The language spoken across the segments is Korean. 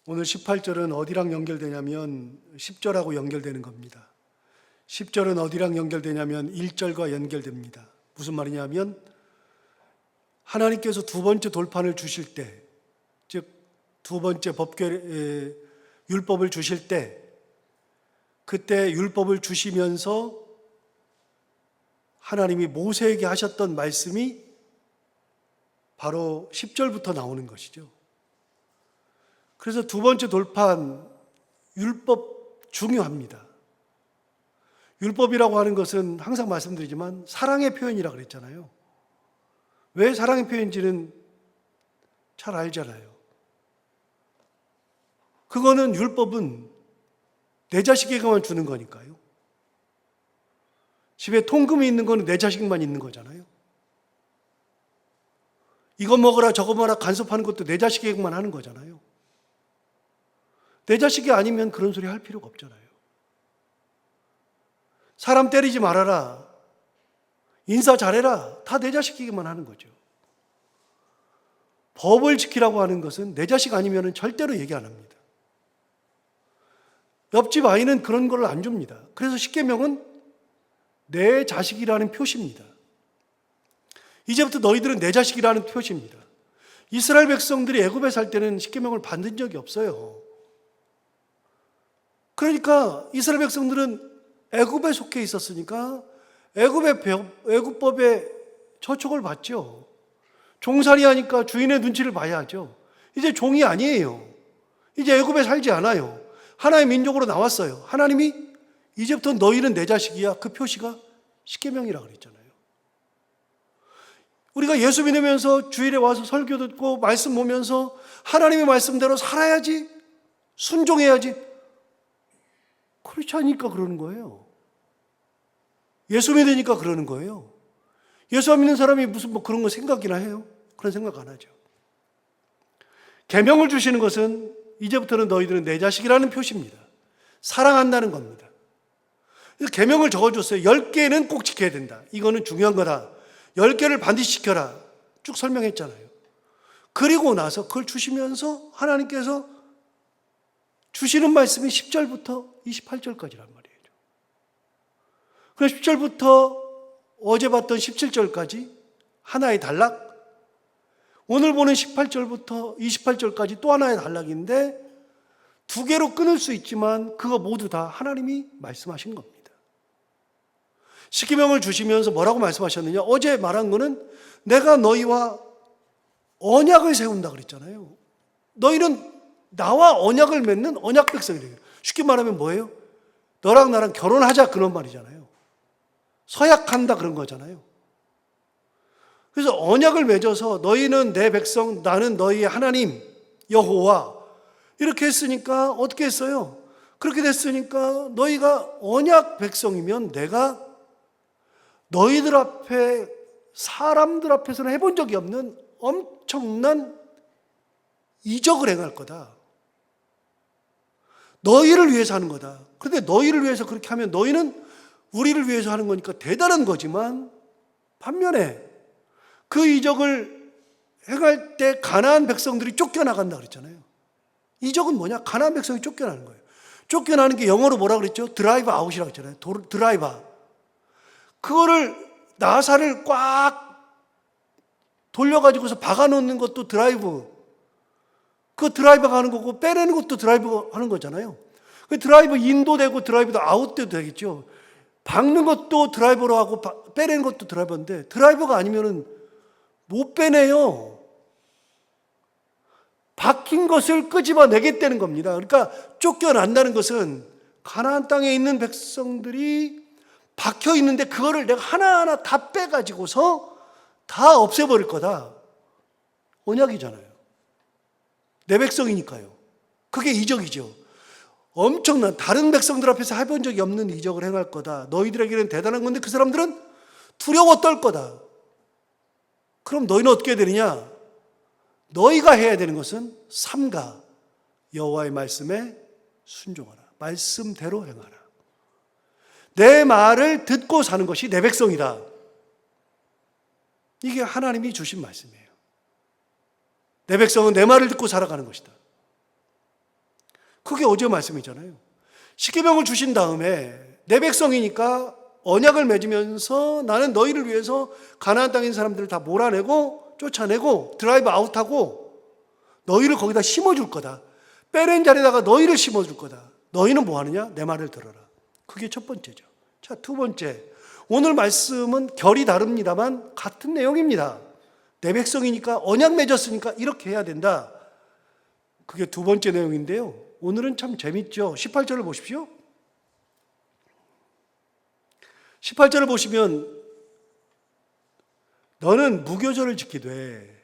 오늘 18절은 어디랑 연결되냐면 10절하고 연결되는 겁니다. 10절은 어디랑 연결되냐면 1절과 연결됩니다. 무슨 말이냐면 하나님께서 두 번째 돌판을 주실 때, 즉 두 번째 율법을 주실 때, 그때 율법을 주시면서 하나님이 모세에게 하셨던 말씀이 바로 10절부터 나오는 것이죠. 그래서 두 번째 돌판, 율법 중요합니다. 율법이라고 하는 것은 항상 말씀드리지만 사랑의 표현이라고 그랬잖아요. 왜 사랑의 표현인지는 잘 알잖아요. 그거는 율법은 내 자식에게만 주는 거니까요. 집에 통금이 있는 거는 내 자식만 있는 거잖아요. 이거 먹어라 저거 먹어라 간섭하는 것도 내 자식에게만 하는 거잖아요. 내 자식이 아니면 그런 소리 할 필요가 없잖아요. 사람 때리지 말아라, 인사 잘해라, 다 내 자식에게만 하는 거죠. 법을 지키라고 하는 것은 내 자식 아니면 절대로 얘기 안 합니다. 옆집 아이는 그런 걸 안 줍니다. 그래서 십계명은 내 자식이라는 표시입니다. 이제부터 너희들은 내 자식이라는 표시입니다. 이스라엘 백성들이 애굽에 살 때는 십계명을 받은 적이 없어요. 그러니까 이스라엘 백성들은 애굽에 속해 있었으니까 애굽법에 저촉을 받죠. 종살이 하니까 주인의 눈치를 봐야 하죠. 이제 종이 아니에요. 이제 애굽에 살지 않아요. 하나의 민족으로 나왔어요. 하나님이 이제부터 너희는 내 자식이야. 그 표시가 십계명이라고 그랬잖아요. 우리가 예수 믿으면서 주일에 와서 설교 듣고 말씀 보면서 하나님의 말씀대로 살아야지, 순종해야지, 그렇지 않으니까 그러는 거예요. 예수 믿으니까 그러는 거예요. 예수 안 믿는 사람이 무슨 그런 거 생각이나 해요? 그런 생각 안 하죠. 계명을 주시는 것은 이제부터는 너희들은 내 자식이라는 표시입니다. 사랑한다는 겁니다. 그래서 계명을 적어줬어요. 10개는 꼭 지켜야 된다. 이거는 중요한 거다. 10개를 반드시 지켜라. 쭉 설명했잖아요. 그리고 나서 그걸 주시면서 하나님께서 주시는 말씀이 10절부터 28절까지란 말이에요. 그래서 10절부터 어제 봤던 17절까지 하나의 단락, 오늘 보는 18절부터 28절까지 또 하나의 단락인데 두 개로 끊을 수 있지만 그거 모두 다 하나님이 말씀하신 겁니다. 십계명을 주시면서 뭐라고 말씀하셨느냐? 어제 말한 거는 내가 너희와 언약을 세운다 그랬잖아요. 너희는 나와 언약을 맺는 언약 백성이래요. 쉽게 말하면 뭐예요? 너랑 나랑 결혼하자 그런 말이잖아요. 서약한다 그런 거잖아요. 그래서 언약을 맺어서 너희는 내 백성, 나는 너희의 하나님 여호와 이렇게 했으니까 어떻게 했어요? 그렇게 됐으니까 너희가 언약 백성이면 내가 너희들 앞에 사람들 앞에서는 해본 적이 없는 엄청난 이적을 행할 거다. 너희를 위해서 하는 거다. 그런데 너희를 위해서 그렇게 하면 너희는 우리를 위해서 하는 거니까 대단한 거지만 반면에 그 이적을 행할 때 가나안 백성들이 쫓겨나간다 그랬잖아요. 이적은 뭐냐? 가나안 백성이 쫓겨나는 거예요. 쫓겨나는 게 영어로 뭐라 그랬죠? 드라이브 아웃이라고 했잖아요. 드라이버. 그거를 나사를 꽉 돌려가지고서 박아놓는 것도 드라이브. 그 드라이버가 하는 거고 빼내는 것도 드라이버가 하는 거잖아요. 그 드라이브 인도 되고 드라이브도 아웃도 되겠죠. 박는 것도 드라이버로 하고 빼내는 것도 드라이버인데 드라이버가 아니면은 못 빼내요. 박힌 것을 끄집어내겠다는 겁니다. 그러니까 쫓겨난다는 것은 가나안 땅에 있는 백성들이 박혀 있는데 그거를 내가 하나하나 다 빼가지고서 다 없애버릴 거다. 언약이잖아요. 내 백성이니까요. 그게 이적이죠. 엄청난 다른 백성들 앞에서 해본 적이 없는 이적을 행할 거다. 너희들에게는 대단한 건데 그 사람들은 두려워 떨 거다. 그럼 너희는 어떻게 되느냐? 너희가 해야 되는 것은 삼가 여호와의 말씀에 순종하라. 말씀대로 행하라. 내 말을 듣고 사는 것이 내 백성이다. 이게 하나님이 주신 말씀이에요. 내 백성은 내 말을 듣고 살아가는 것이다. 그게 어제 말씀이잖아요. 십계명을 주신 다음에 내 백성이니까 언약을 맺으면서 나는 너희를 위해서 가나안 땅인 사람들을 다 몰아내고 쫓아내고 드라이브 아웃하고 너희를 거기다 심어줄 거다. 빼낸 자리에다가 너희를 심어줄 거다. 너희는 뭐 하느냐? 내 말을 들어라. 그게 첫 번째죠. 자, 두 번째. 오늘 말씀은 결이 다릅니다만 같은 내용입니다. 내 백성이니까 언약 맺었으니까 이렇게 해야 된다. 그게 두 번째 내용인데요. 오늘은 참 재밌죠. 18절을 보십시오. 18절을 보시면 너는 무교절을 지키되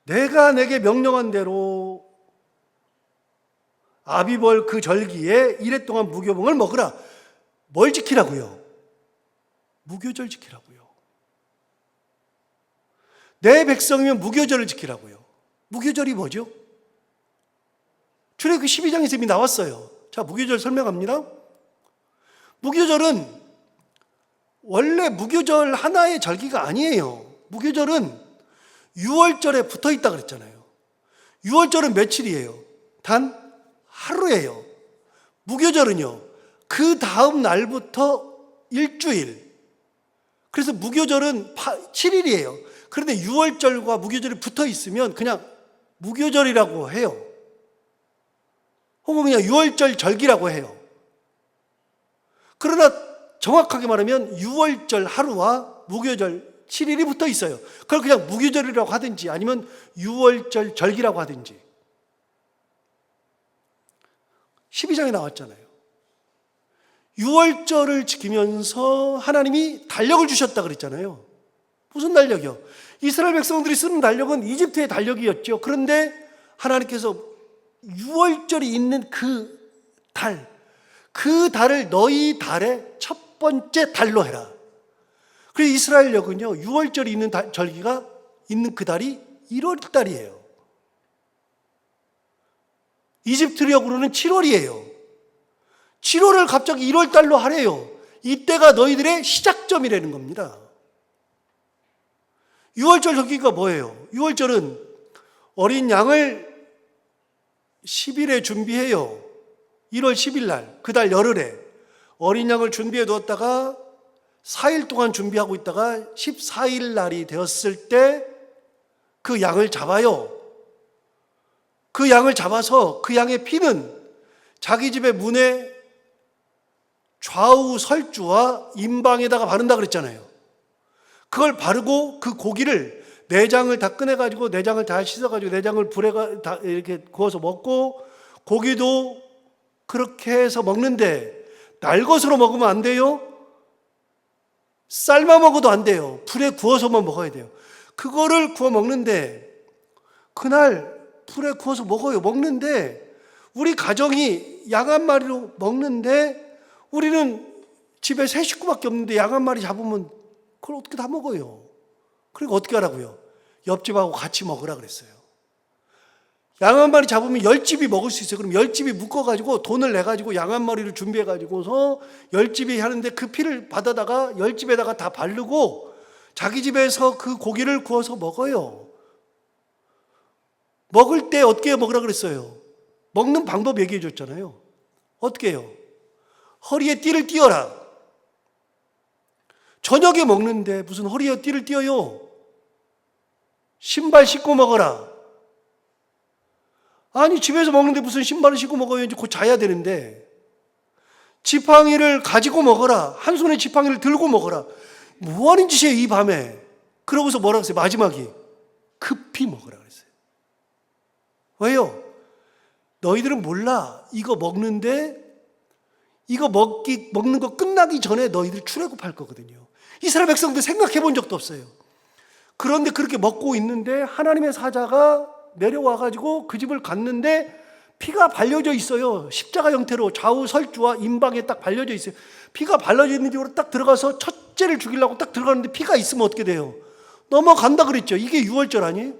내가 내게 명령한 대로 아비벌 그 절기에 이래 동안 무교봉을 먹으라. 뭘 지키라고요? 무교절 지키라고요. 내 백성이면 무교절을 지키라고요. 무교절이 뭐죠? 출애굽기 12장에서 이미 나왔어요. 자, 무교절 설명합니다. 무교절은 원래 무교절 하나의 절기가 아니에요. 무교절은 6월절에 붙어 있다 그랬잖아요. 6월절은 며칠이에요? 단 하루예요. 무교절은요, 그 다음 날부터 일주일. 그래서 무교절은 7일이에요. 그런데 6월절과 무교절이 붙어 있으면 그냥 무교절이라고 해요. 혹은 그냥 6월절 절기라고 해요. 그러나 정확하게 말하면 6월절 하루와 무교절 7일이 붙어 있어요. 그걸 그냥 무교절이라고 하든지 아니면 6월절 절기라고 하든지. 12장에 나왔잖아요. 6월절을 지키면서 하나님이 달력을 주셨다 그랬잖아요. 무슨 달력이요? 이스라엘 백성들이 쓰는 달력은 이집트의 달력이었죠. 그런데 하나님께서 6월절이 있는 그 달을 너희 달의 첫 번째 달로 해라. 그래서 이스라엘력은요, 6월절이 있는 절기가 있는 그 달이 1월 달이에요. 이집트력으로는 7월이에요. 7월을 갑자기 1월 달로 하래요. 이때가 너희들의 시작점이라는 겁니다. 6월절 절기가 뭐예요? 6월절은 어린 양을 10일에 준비해요. 1월 10일 날, 그달 열흘에 어린 양을 준비해 두었다가 4일 동안 준비하고 있다가 14일 날이 되었을 때 그 양을 잡아요. 그 양을 잡아서 그 양의 피는 자기 집의 문에 좌우 설주와 임방에다가 바른다 그랬잖아요. 그걸 바르고 그 고기를 내장을 다 꺼내가지고 내장을 다 씻어가지고 내장을 불에 다 이렇게 구워서 먹고 고기도 그렇게 해서 먹는데 날것으로 먹으면 안 돼요. 삶아 먹어도 안 돼요. 불에 구워서만 먹어야 돼요. 그거를 구워 먹는데 그날 불에 구워서 먹어요. 먹는데 우리 가정이 양 한 마리로 먹는데 우리는 집에 3식구밖에 없는데 양 한 마리 잡으면 그걸 어떻게 다 먹어요? 그러니까 어떻게 하라고요? 옆집하고 같이 먹으라 그랬어요. 양 한 마리 잡으면 10집이 먹을 수 있어요. 그럼 10집이 묶어가지고 돈을 내가지고 양 한 마리를 준비해가지고서 10집이 하는데 그 피를 받아다가 10집에다가 다 바르고 자기 집에서 그 고기를 구워서 먹어요. 먹을 때 어떻게 먹으라 그랬어요? 먹는 방법 얘기해 줬잖아요. 어떻게 해요? 허리에 띠를 띄어라. 저녁에 먹는데 무슨 허리에 띠를 띄어요? 신발 신고 먹어라. 아니 집에서 먹는데 무슨 신발을 신고 먹어요? 이제 곧 자야 되는데 지팡이를 가지고 먹어라. 한 손에 지팡이를 들고 먹어라. 뭐 하는 짓이에요 이 밤에? 그러고서 뭐라고 했어요? 마지막이 급히 먹으라 그랬어요. 왜요? 너희들은 몰라. 이거 먹는데 이거 먹는 거 끝나기 전에 너희들 출애굽할 거거든요. 이스라엘 백성들 생각해 본 적도 없어요. 그런데 그렇게 먹고 있는데 하나님의 사자가 내려와가지고 그 집을 갔는데 피가 발려져 있어요. 십자가 형태로 좌우 설주와 임방에 딱 발려져 있어요. 피가 발려져 있는 쪽으로 딱 들어가서 첫째를 죽이려고 딱 들어가는데 피가 있으면 어떻게 돼요? 넘어간다 그랬죠. 이게 6월절 아니에요?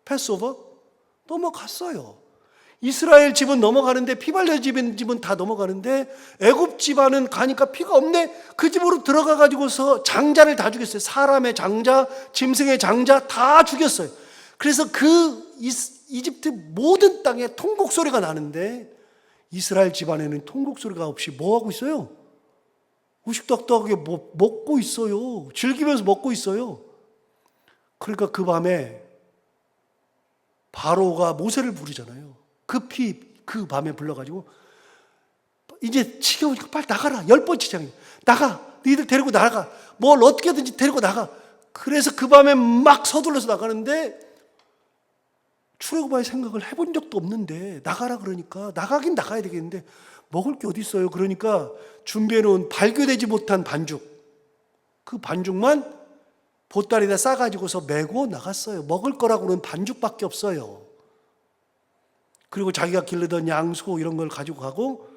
패스오버? 넘어갔어요. 이스라엘 집은 넘어가는데 피 발려진 집은 다 넘어가는데 애굽 집안은 가니까 피가 없네. 그 집으로 들어가 가지고서 장자를 다 죽였어요. 사람의 장자, 짐승의 장자 다 죽였어요. 그래서 그 이집트 모든 땅에 통곡 소리가 나는데 이스라엘 집안에는 통곡 소리가 없이 뭐 하고 있어요? 우식덕덕하게 먹고 있어요. 즐기면서 먹고 있어요. 그러니까 그 밤에 바로가 모세를 부르잖아요. 급히 그 밤에 불러가지고 이제 지겨우니까 빨리 나가라. 10번째 장이 나가. 너희들 데리고 나가. 뭘 어떻게든지 데리고 나가. 그래서 그 밤에 막 서둘러서 나가는데 출애굽할 생각을 해본 적도 없는데 나가라 그러니까 나가긴 나가야 되겠는데 먹을 게 어디 있어요. 그러니까 준비해놓은 발교되지 못한 반죽, 그 반죽만 보따리에다 싸가지고서 메고 나갔어요. 먹을 거라고는 반죽밖에 없어요. 그리고 자기가 기르던 양, 소 이런 걸 가지고 가고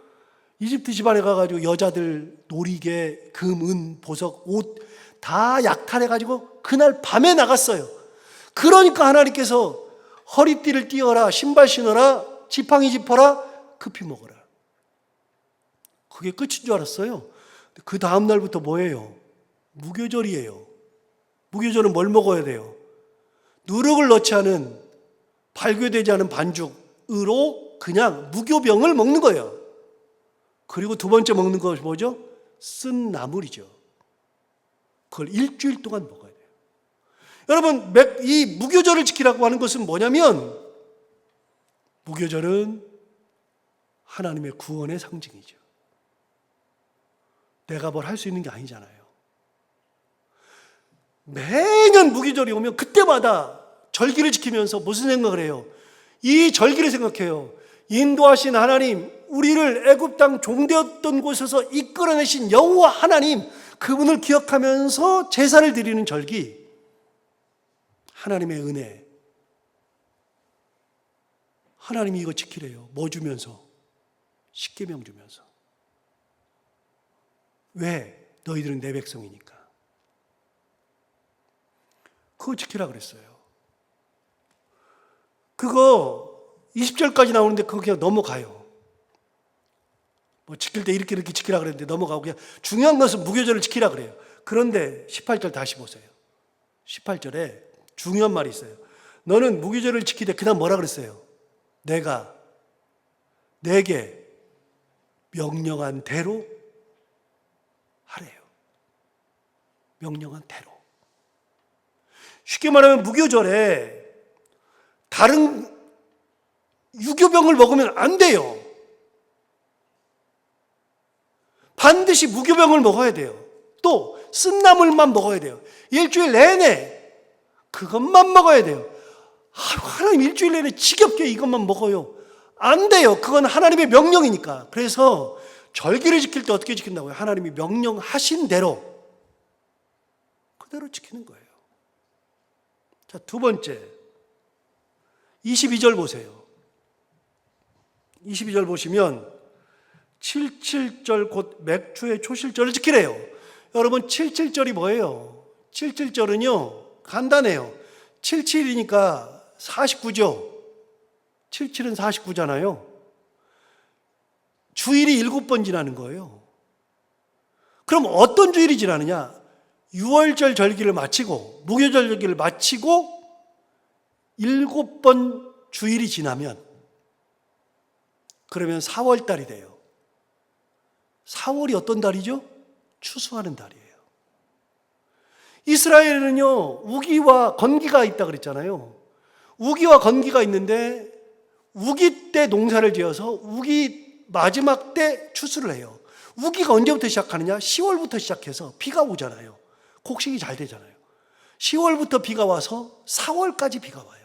이집트 집안에 가가지고 여자들 놀이개, 금, 은, 보석, 옷 다 약탈해가지고 그날 밤에 나갔어요. 그러니까 하나님께서 허리띠를 띄어라, 신발 신어라, 지팡이 짚어라, 급히 먹어라. 그게 끝인 줄 알았어요. 그 다음 날부터 뭐예요? 무교절이에요. 무교절은 뭘 먹어야 돼요? 누룩을 넣지 않은, 발효되지 않은 반죽으로 그냥 무교병을 먹는 거예요. 그리고 두 번째 먹는 것이 뭐죠? 쓴 나물이죠. 그걸 일주일 동안 먹어야 돼요. 여러분, 이 무교절을 지키라고 하는 것은 뭐냐면, 무교절은 하나님의 구원의 상징이죠. 내가 뭘 할 수 있는 게 아니잖아요. 매년 무교절이 오면 그때마다 절기를 지키면서 무슨 생각을 해요? 이 절기를 생각해요. 인도하신 하나님, 우리를 애굽 땅 종되었던 곳에서 이끌어내신 여호와 하나님, 그분을 기억하면서 제사를 드리는 절기. 하나님의 은혜. 하나님이 이거 지키래요. 뭐 주면서? 십계명 주면서. 왜? 너희들은 내 백성이니까. 그거 지키라 그랬어요. 그거 20절까지 나오는데 그거 그냥 넘어가요. 뭐 지킬 때 이렇게 지키라 그랬는데 넘어가고 그냥 중요한 것은 무교절을 지키라 그래요. 그런데 18절 다시 보세요. 18절에 중요한 말이 있어요. 너는 무교절을 지키되 그다음 뭐라 그랬어요? 내가 내게 명령한 대로 하래요. 명령한 대로. 쉽게 말하면 무교절에 다른 유교병을 먹으면 안 돼요. 반드시 무교병을 먹어야 돼요. 또 쓴나물만 먹어야 돼요. 일주일 내내 그것만 먹어야 돼요. 하나님 일주일 내내 지겹게 이것만 먹어요. 안 돼요. 그건 하나님의 명령이니까. 그래서 절기를 지킬 때 어떻게 지킨다고요? 하나님이 명령하신 대로 그대로 지키는 거예요. 자, 두 번째 22절 보세요. 22절 보시면 77절 곧 맥주의 초실절을 지키래요. 여러분 77절이 뭐예요? 77절은요 간단해요. 77이니까 49죠. 77은 49잖아요. 주일이 7번 지나는 거예요. 그럼 어떤 주일이 지나느냐? 6월절 절기를 마치고 무교절 절기를 마치고 7번 주일이 지나면 그러면 4월달이 돼요. 4월이 어떤 달이죠? 추수하는 달이에요. 이스라엘은요 우기와 건기가 있다 그랬잖아요. 우기와 건기가 있는데 우기 때 농사를 지어서 우기 마지막 때 추수를 해요. 우기가 언제부터 시작하느냐? 10월부터 시작해서 비가 오잖아요. 곡식이 잘 되잖아요. 10월부터 비가 와서 4월까지 비가 와요.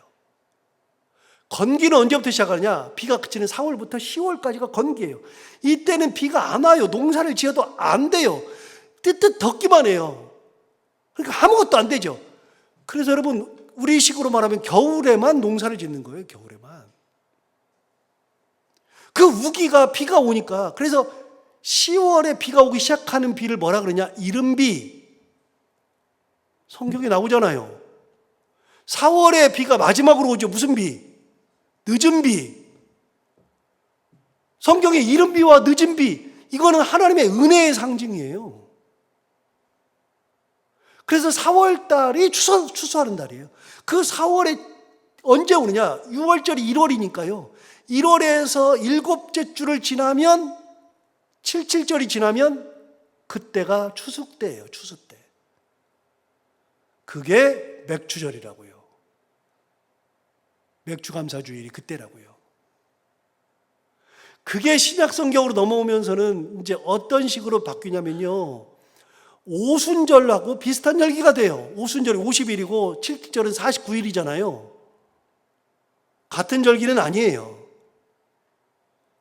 건기는 언제부터 시작하느냐? 비가 그치는 4월부터 10월까지가 건기예요. 이때는 비가 안 와요. 농사를 지어도 안 돼요. 뜨뜻 덥기만 해요. 그러니까 아무것도 안 되죠. 그래서 여러분 우리식으로 말하면 겨울에만 농사를 짓는 거예요. 겨울에만. 그 우기가 비가 오니까 그래서 10월에 비가 오기 시작하는 비를 뭐라 그러냐? 이른비. 성경에 나오잖아요. 4월에 비가 마지막으로 오죠. 무슨 비? 늦은 비. 성경에 이른 비와 늦은 비, 이거는 하나님의 은혜의 상징이에요. 그래서 4월 달이 추수하는 달이에요. 그 4월에 언제 오느냐? 6월절이 1월이니까요. 1월에서 일곱째 주를 지나면 77절이 지나면 그때가 추수 때예요. 추수 때. 그게 맥추절이라고요. 맥추감사주일이 그때라고요. 그게 신약성경으로 넘어오면서는 이제 어떤 식으로 바뀌냐면요, 오순절하고 비슷한 절기가 돼요. 오순절이 50일이고 77절은 49일이잖아요. 같은 절기는 아니에요.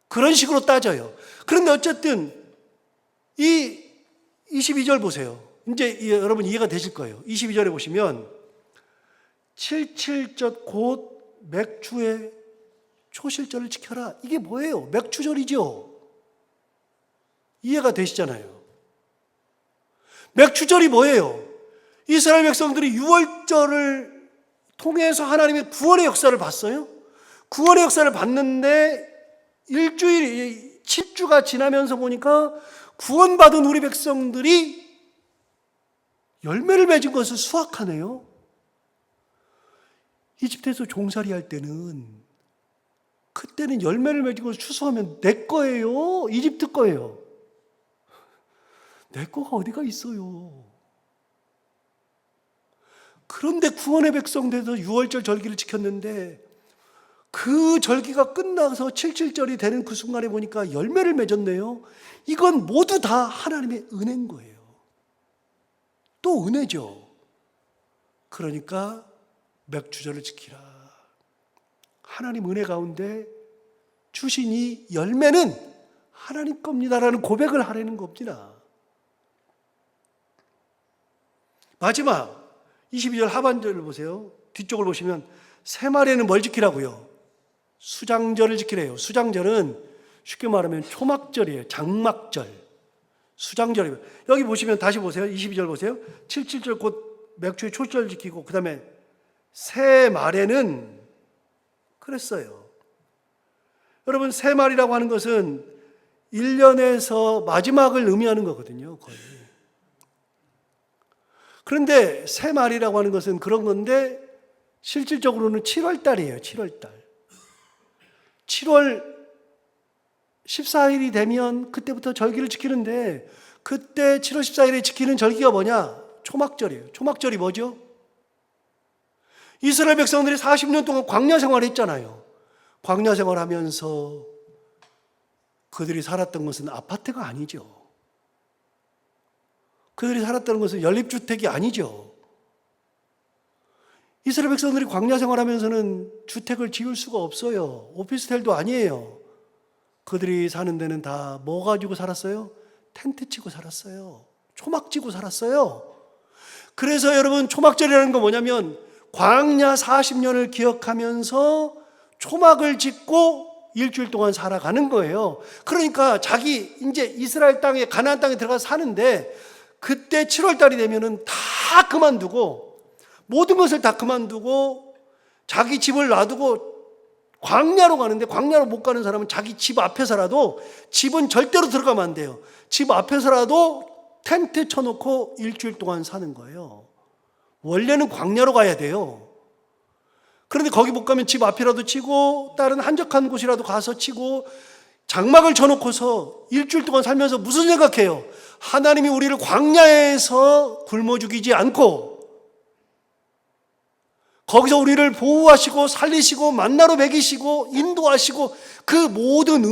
그런 식으로 따져요. 그런데 어쨌든 이 22절 보세요. 이제 여러분 이해가 되실 거예요. 22절에 보시면 77절 곧 맥추의 초실절을 지켜라. 이게 뭐예요? 맥추절이죠. 이해가 되시잖아요. 맥추절이 뭐예요? 이스라엘 백성들이 6월절을 통해서 하나님의 구원의 역사를 봤어요. 구원의 역사를 봤는데 일주일, 7주가 지나면서 보니까 구원받은 우리 백성들이 열매를 맺은 것을 수확하네요. 이집트에서 종살이 할 때는, 그때는 열매를 맺은 것을 추수하면 내 거예요. 이집트 거예요. 내 거가 어디가 있어요. 그런데 구원의 백성 돼서 6월절 절기를 지켰는데 그 절기가 끝나서 77절이 되는 그 순간에 보니까 열매를 맺었네요. 이건 모두 다 하나님의 은혜인 거예요. 또 은혜죠. 그러니까 맥추절을 지키라. 하나님 은혜 가운데 주신 이 열매는 하나님 겁니다라는 고백을 하려는 겁니다. 마지막 22절 하반절을 보세요. 뒤쪽을 보시면 세 마리는 뭘 지키라고요? 수장절을 지키래요. 수장절은 쉽게 말하면 초막절이에요. 장막절. 수장절이에요. 여기 보시면 다시 보세요. 22절 보세요. 77절 곧 맥추의 초절 지키고 그 다음에 세 말에는 그랬어요. 여러분, 세 말이라고 하는 것은 1년에서 마지막을 의미하는 거거든요. 거의. 그런데 세 말이라고 하는 것은 그런 건데 실질적으로는 7월 달이에요. 7월 달. 7월 14일이 되면 그때부터 절기를 지키는데 그때 7월 14일에 지키는 절기가 뭐냐? 초막절이에요. 초막절이 뭐죠? 이스라엘 백성들이 40년 동안 광야 생활을 했잖아요. 광야 생활하면서 그들이 살았던 것은 아파트가 아니죠. 그들이 살았던 것은 연립주택이 아니죠. 이스라엘 백성들이 광야 생활하면서는 주택을 지을 수가 없어요. 오피스텔도 아니에요. 그들이 사는 데는 다 뭐 가지고 살았어요? 텐트 치고 살았어요. 초막 지고 살았어요. 그래서 여러분, 초막절이라는 건 뭐냐면 광야 40년을 기억하면서 초막을 짓고 일주일 동안 살아가는 거예요. 그러니까 자기 이제 이스라엘 땅에, 가나안 땅에 들어가서 사는데 그때 7월 달이 되면은 다 그만두고, 모든 것을 다 그만두고 자기 집을 놔두고 광야로 가는데, 광야로 못 가는 사람은 자기 집 앞에서라도, 집은 절대로 들어가면 안 돼요. 집 앞에서라도 텐트 쳐놓고 일주일 동안 사는 거예요. 원래는 광야로 가야 돼요. 그런데 거기 못 가면 집 앞이라도 치고 다른 한적한 곳이라도 가서 치고 장막을 쳐놓고서 일주일 동안 살면서 무슨 생각해요? 하나님이 우리를 광야에서 굶어 죽이지 않고 거기서 우리를 보호하시고 살리시고 만나로 먹이시고 인도하시고 그 모든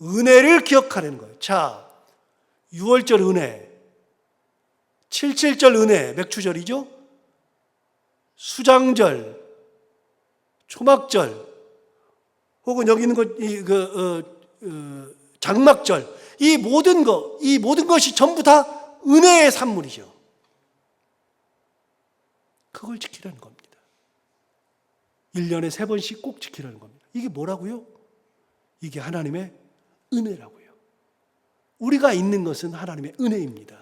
은혜를 기억하는 거예요. 자, 6월절 은혜, 77절 은혜, 맥추절이죠. 수장절, 초막절, 혹은 여기 있는 장막절, 이 모든 것이 전부 다 은혜의 산물이죠. 그걸 지키라는 겁니다. 1년에 3번씩 꼭 지키라는 겁니다. 이게 뭐라고요? 이게 하나님의 은혜라고요. 우리가 있는 것은 하나님의 은혜입니다.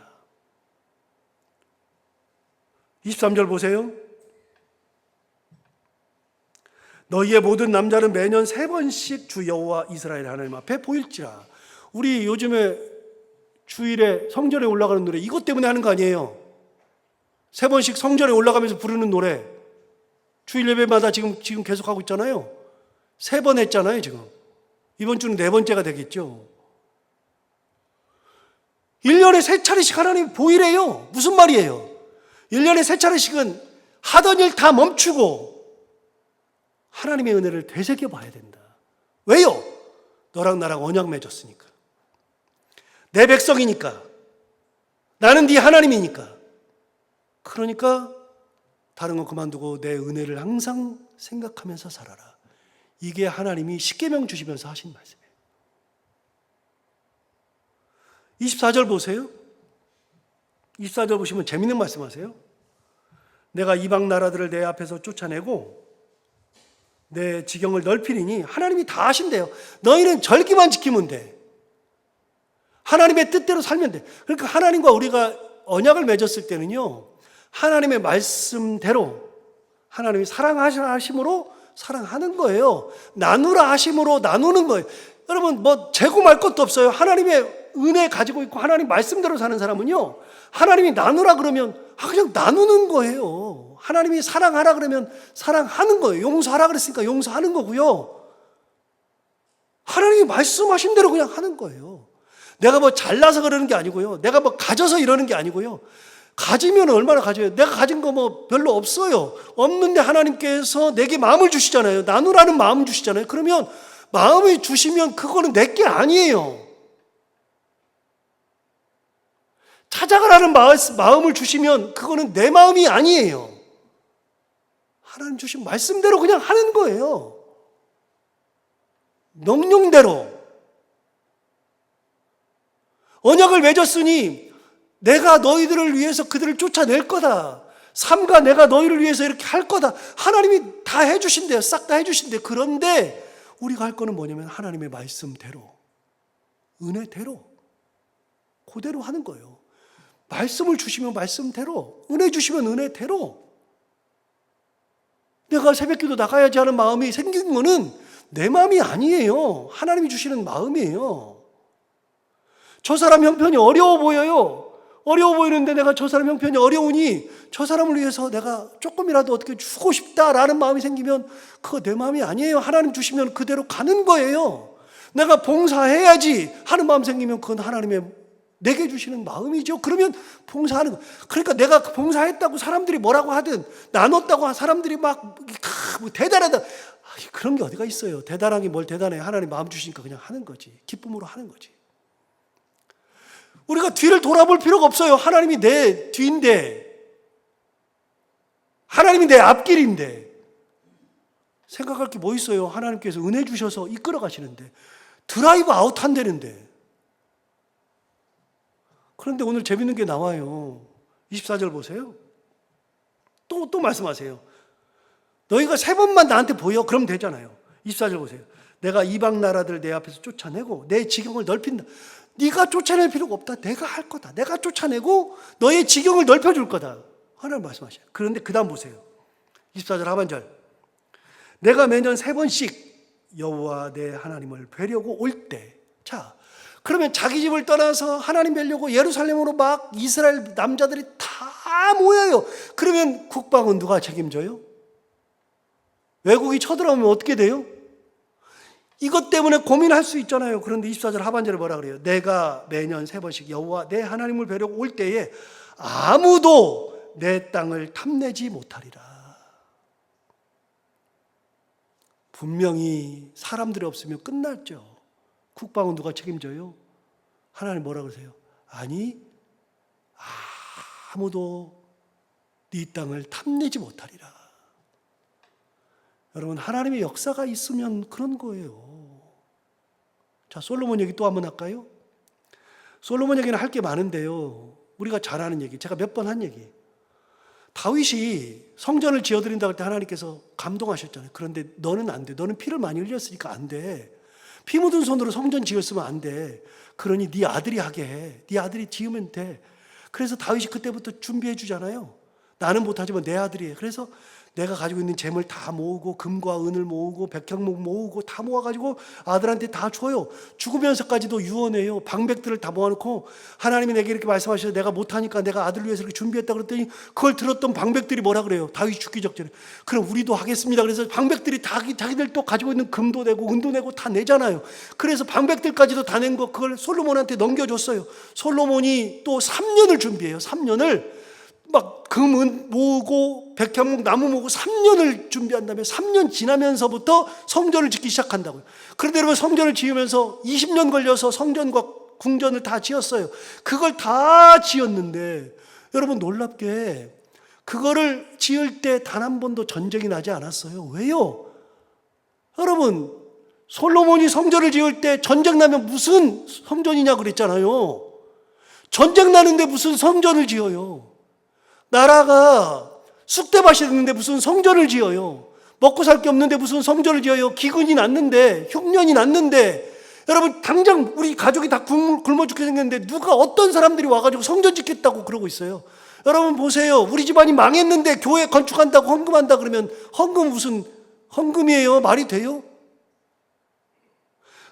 23절 보세요. 너희의 모든 남자는 매년 3번씩 주 여호와 이스라엘 하나님 앞에 보일지라. 우리 요즘에 주일에 성전에 올라가는 노래 이것 때문에 하는 거 아니에요? 3번씩 성전에 올라가면서 부르는 노래, 주일 예배마다 지금 계속 하고 있잖아요. 3번 했잖아요, 지금. 이번 주는 4번째가 되겠죠. 1년에 3차례씩 하나님 보이래요. 무슨 말이에요? 1년에 3차례씩은 하던 일 다 멈추고 하나님의 은혜를 되새겨 봐야 된다. 왜요? 너랑 나랑 언약 맺었으니까. 내 백성이니까. 나는 네 하나님이니까. 그러니까 다른 거 그만두고 내 은혜를 항상 생각하면서 살아라. 이게 하나님이 십계명 주시면서 하신 말씀이에요. 24절 보세요. 24절 보시면 재밌는 말씀하세요. 내가 이방 나라들을 내 앞에서 쫓아내고 내 지경을 넓히리니, 하나님이 다 하신대요. 너희는 절기만 지키면 돼. 하나님의 뜻대로 살면 돼. 그러니까 하나님과 우리가 언약을 맺었을 때는요, 하나님의 말씀대로 하나님이 사랑하심으로 사랑하는 거예요. 나누라 하심으로 나누는 거예요. 여러분, 뭐 재고 말 것도 없어요. 하나님의 은혜 가지고 있고 하나님 말씀대로 사는 사람은요, 하나님이 나누라 그러면 그냥 나누는 거예요. 하나님이 사랑하라 그러면 사랑하는 거예요. 용서하라 그랬으니까 용서하는 거고요. 하나님이 말씀하신 대로 그냥 하는 거예요. 내가 뭐 잘나서 그러는 게 아니고요. 내가 뭐 가져서 이러는 게 아니고요. 가지면 얼마나 가져요? 내가 가진 거 뭐 별로 없어요. 없는데 하나님께서 내게 마음을 주시잖아요. 나누라는 마음을 주시잖아요. 그러면 마음을 주시면 그거는 내 게 아니에요. 찾아가라는 마음을 주시면 그거는 내 마음이 아니에요. 하나님 주신 말씀대로 그냥 하는 거예요. 명령대로. 언약을 맺었으니 내가 너희들을 위해서 그들을 쫓아낼 거다. 삼가 내가 너희를 위해서 이렇게 할 거다. 하나님이 다 해주신대요. 싹 다 해주신대요. 그런데 우리가 할 거는 뭐냐면 하나님의 말씀대로, 은혜대로, 그대로 하는 거예요. 말씀을 주시면 말씀대로, 은혜 주시면 은혜대로. 내가 새벽기도 나가야지 하는 마음이 생긴 거는 내 마음이 아니에요. 하나님이 주시는 마음이에요. 저 사람 형편이 어려워 보여요. 어려워 보이는데 내가 저 사람 형편이 어려우니 저 사람을 위해서 내가 조금이라도 어떻게 주고 싶다라는 마음이 생기면 그거 내 마음이 아니에요. 하나님 주시면 그대로 가는 거예요. 내가 봉사해야지 하는 마음 생기면 그건 하나님의 내게 주시는 마음이죠. 그러면 봉사하는 거. 그러니까 내가 봉사했다고 사람들이 뭐라고 하든, 나눴다고 사람들이 막 대단하다, 그런 게 어디가 있어요. 대단하게 뭘 대단해. 하나님 마음 주시니까 그냥 하는 거지. 기쁨으로 하는 거지. 우리가 뒤를 돌아볼 필요가 없어요. 하나님이 내 뒤인데, 하나님이 내 앞길인데, 생각할 게 뭐 있어요. 하나님께서 은혜 주셔서 이끌어 가시는데, 드라이브 아웃 한다는데. 그런데 오늘 재밌는 게 나와요. 24절 보세요. 또 말씀하세요. 너희가 3번만 나한테 보여? 그럼 되잖아요. 24절 보세요. 내가 이방 나라들 내 앞에서 쫓아내고 내 지경을 넓힌다. 네가 쫓아낼 필요가 없다. 내가 할 거다. 내가 쫓아내고 너의 지경을 넓혀줄 거다. 하나님 말씀하셔요. 그런데 그 다음 보세요. 24절 하반절. 내가 매년 3번씩 여호와 내 하나님을 뵈려고 올 때. 자, 그러면 자기 집을 떠나서 하나님 뵈려고 예루살렘으로 막 이스라엘 남자들이 다 모여요. 그러면 국방은 누가 책임져요? 외국이 쳐들어오면 어떻게 돼요? 이것 때문에 고민할 수 있잖아요. 그런데 24절 하반절에 뭐라 그래요? 내가 매년 3번씩 여호와 내 하나님을 뵈려고 올 때에 아무도 내 땅을 탐내지 못하리라. 분명히 사람들이 없으면 끝났죠. 국방은 누가 책임져요? 하나님 뭐라 그러세요? 아니, 아무도 네 땅을 탐내지 못하리라. 여러분, 하나님의 역사가 있으면 그런 거예요. 자, 솔로몬 얘기 또 한번 할까요? 솔로몬 얘기는 할 게 많은데요. 우리가 잘 아는 얘기, 제가 몇 번 한 얘기. 다윗이 성전을 지어드린다고 할 때 하나님께서 감동하셨잖아요. 그런데 너는 안 돼. 너는 피를 많이 흘렸으니까 안 돼. 피 묻은 손으로 성전 지었으면 안 돼. 그러니 네 아들이 하게 해. 네 아들이 지으면 돼. 그래서 다윗이 그때부터 준비해 주잖아요. 나는 못하지만 내 아들이 해. 그래서 내가 가지고 있는 재물 다 모으고 금과 은을 모으고 백향목 모으고 다 모아가지고 아들한테 다 줘요. 죽으면서까지도 유언해요. 방백들을 다 모아놓고 하나님이 내게 이렇게 말씀하셔서 내가 못하니까 내가 아들을 위해서 이렇게 준비했다 그랬더니 그걸 들었던 방백들이 뭐라 그래요? 다윗이 죽기 적전에 그럼 우리도 하겠습니다. 그래서 방백들이 다 자기들 또 가지고 있는 금도 내고 은도 내고 다 내잖아요. 그래서 방백들까지도 다 낸 거 그걸 솔로몬한테 넘겨줬어요. 솔로몬이 또 3년을 준비해요. 3년을 막 금은 모으고 백향목 나무 모으고 3년을 준비한 다음에 3년 지나면서부터 성전을 짓기 시작한다고요. 그런데 여러분 성전을 지으면서 20년 걸려서 성전과 궁전을 다 지었어요. 그걸 다 지었는데 여러분 놀랍게 그거를 지을 때 단 한 번도 전쟁이 나지 않았어요. 왜요? 여러분 솔로몬이 성전을 지을 때 전쟁 나면 무슨 성전이냐 그랬잖아요. 전쟁 나는데 무슨 성전을 지어요? 나라가 쑥대밭이 됐는데 무슨 성전을 지어요? 먹고 살 게 없는데 무슨 성전을 지어요? 기근이 났는데 흉년이 났는데 여러분 당장 우리 가족이 다 굶어 죽게 생겼는데 누가 어떤 사람들이 와가지고 성전 짓겠다고 그러고 있어요. 여러분 보세요. 우리 집안이 망했는데 교회 건축한다고 헌금한다 그러면 헌금 무슨 헌금이에요? 말이 돼요?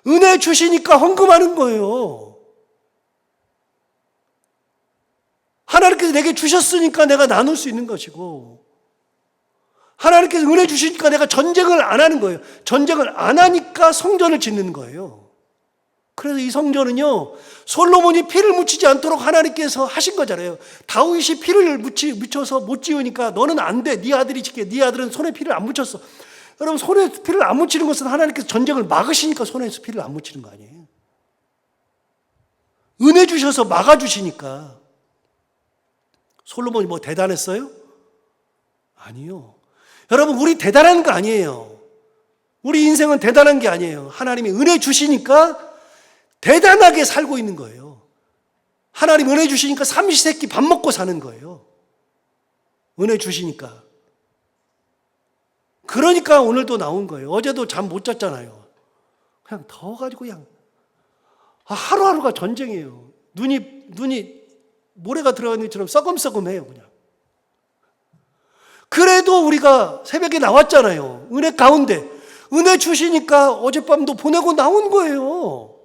은혜 주시니까 헌금하는 거예요. 하나님께서 내게 주셨으니까 내가 나눌 수 있는 것이고 하나님께서 은혜 주시니까 내가 전쟁을 안 하는 거예요. 전쟁을 안 하니까 성전을 짓는 거예요. 그래서 이 성전은요 솔로몬이 피를 묻히지 않도록 하나님께서 하신 거잖아요. 다윗이 피를 묻혀서 못 지으니까 너는 안 돼. 네 아들이 짓게. 네 아들은 손에 피를 안 묻혔어. 여러분 손에 피를 안 묻히는 것은 하나님께서 전쟁을 막으시니까 손에서 피를 안 묻히는 거 아니에요. 은혜 주셔서 막아주시니까. 솔로몬이 뭐 대단했어요? 아니요. 여러분 우리 대단한 거 아니에요. 우리 인생은 대단한 게 아니에요. 하나님이 은혜 주시니까 대단하게 살고 있는 거예요. 하나님 은혜 주시니까 삼시세끼 밥 먹고 사는 거예요. 은혜 주시니까. 그러니까 오늘도 나온 거예요. 어제도 잠 못 잤잖아요. 그냥 더워가지고 그냥 하루하루가 전쟁이에요. 눈이 모래가 들어가는 것처럼 썩음썩음해요 그냥. 그래도 우리가 새벽에 나왔잖아요. 은혜 가운데. 은혜 주시니까 어젯밤도 보내고 나온 거예요.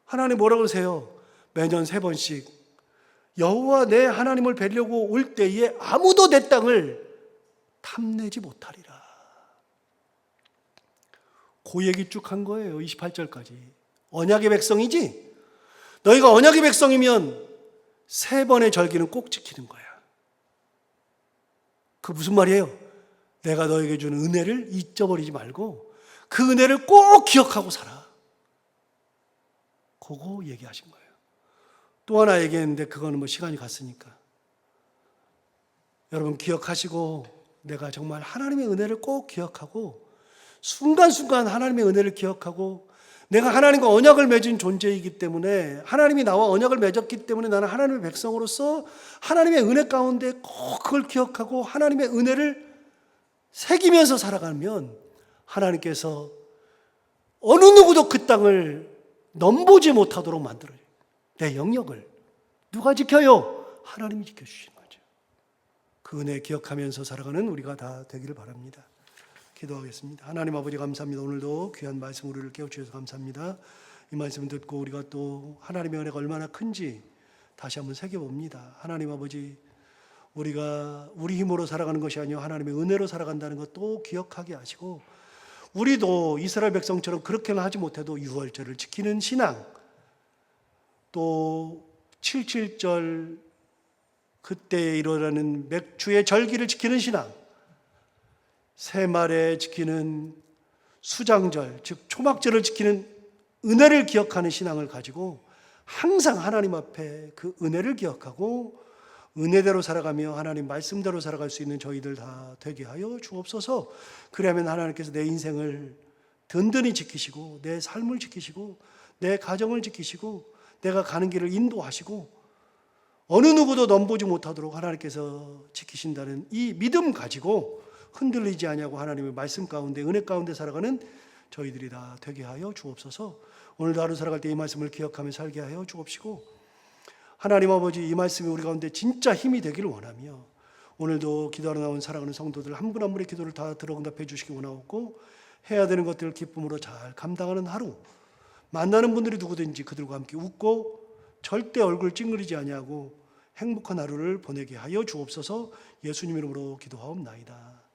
하나님 뭐라 그러세요? 매년 3번씩 여호와 내 하나님을 뵈려고 올 때에 아무도 내 땅을 탐내지 못하리라. 그 얘기 쭉 한 거예요. 28절까지. 언약의 백성이지? 너희가 언약의 백성이면 3번의 절기는 꼭 지키는 거야. 그 무슨 말이에요? 내가 너에게 주는 은혜를 잊어버리지 말고 그 은혜를 꼭 기억하고 살아. 그거 얘기하신 거예요. 또 하나 얘기했는데 그거는 뭐 시간이 갔으니까. 여러분 기억하시고 내가 정말 하나님의 은혜를 꼭 기억하고 순간순간 하나님의 은혜를 기억하고 내가 하나님과 언약을 맺은 존재이기 때문에 하나님이 나와 언약을 맺었기 때문에 나는 하나님의 백성으로서 하나님의 은혜 가운데 꼭 그걸 기억하고 하나님의 은혜를 새기면서 살아가면 하나님께서 어느 누구도 그 땅을 넘보지 못하도록 만들어요. 내 영역을 누가 지켜요? 하나님이 지켜주시는 거죠. 그 은혜 기억하면서 살아가는 우리가 다 되기를 바랍니다. 기도하겠습니다. 하나님 아버지 감사합니다. 오늘도 귀한 말씀 우리를 깨우쳐주셔서 감사합니다. 이 말씀 듣고 우리가 또 하나님의 은혜가 얼마나 큰지 다시 한번 새겨봅니다. 하나님 아버지 우리가 우리 힘으로 살아가는 것이 아니요 하나님의 은혜로 살아간다는 것도 기억하게 하시고 우리도 이스라엘 백성처럼 그렇게는 하지 못해도 유월절을 지키는 신앙 또 77절 그때에 일어나는 맥주의 절기를 지키는 신앙 새말에 지키는 수장절, 즉 초막절을 지키는 은혜를 기억하는 신앙을 가지고 항상 하나님 앞에 그 은혜를 기억하고 은혜대로 살아가며 하나님 말씀대로 살아갈 수 있는 저희들 다 되게 하여 주옵소서. 그러면 하나님께서 내 인생을 든든히 지키시고 내 삶을 지키시고 내 가정을 지키시고 내가 가는 길을 인도하시고 어느 누구도 넘보지 못하도록 하나님께서 지키신다는 이 믿음 가지고 흔들리지 아니하고 하나님의 말씀 가운데 은혜 가운데 살아가는 저희들이 다 되게 하여 주옵소서. 오늘도 하루 살아갈 때 이 말씀을 기억하며 살게 하여 주옵시고 하나님 아버지 이 말씀이 우리 가운데 진짜 힘이 되기를 원하며 오늘도 기도하러 나온 사랑하는 성도들 한 분 한 분의 기도를 다 들어 응답해 주시기 원하옵고, 해야 되는 것들을 기쁨으로 잘 감당하는 하루, 만나는 분들이 누구든지 그들과 함께 웃고 절대 얼굴 찡그리지 아니하고 행복한 하루를 보내게 하여 주옵소서. 예수님 이름으로 기도하옵나이다.